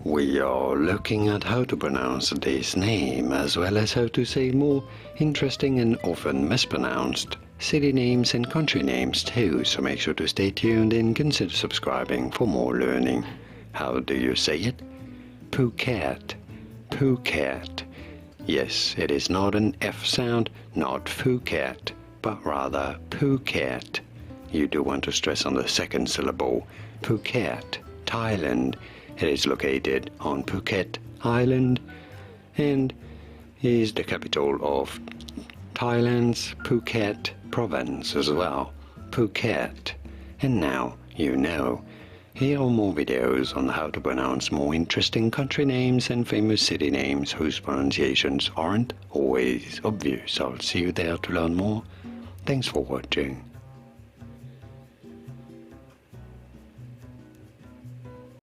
We are looking at how to pronounce this name as well as how to say more interesting and often mispronounced city names and country names too, so make sure to stay tuned and consider subscribing for more learning. How do you say it? Phuket. Phuket. Yes, it is not an F sound, not Phuket, but rather Phuket. You do want to stress on the second syllable. Phuket, Thailand. It is located on Phuket Island and is the capital of Thailand's Phuket province as well. Phuket. And now you know. Here are more videos on how to pronounce more interesting country names and famous city names whose pronunciations aren't always obvious. I'll see you there to learn more. Thanks for watching.